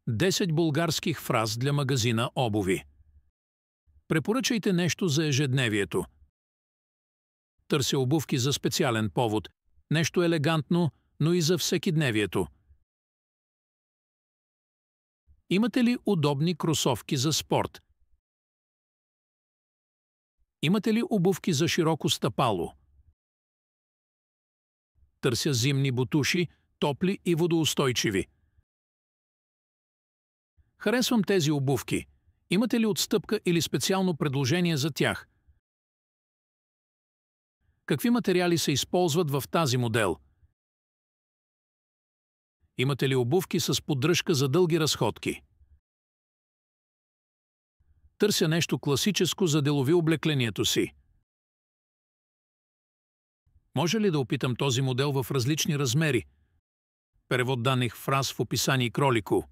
10 булгарских фраз для магазина обуви. Препоръчайте нещо за ежедневието. Търся обувки за специален повод. Нещо елегантно, но и за всекидневието. Имате ли удобни кросовки за спорт? Имате ли обувки за широко стъпало? Търся зимни бутуши, топли и водоустойчиви. Харесвам тези обувки. Имате ли отстъпка или специално предложение за тях? Какви материали се използват в тази модел? Имате ли обувки с поддръжка за дълги разходки? Търся нещо класическо за делови облеклението си. Може ли да опитам този модел в различни размери? Превод даних фраз в описание кролико.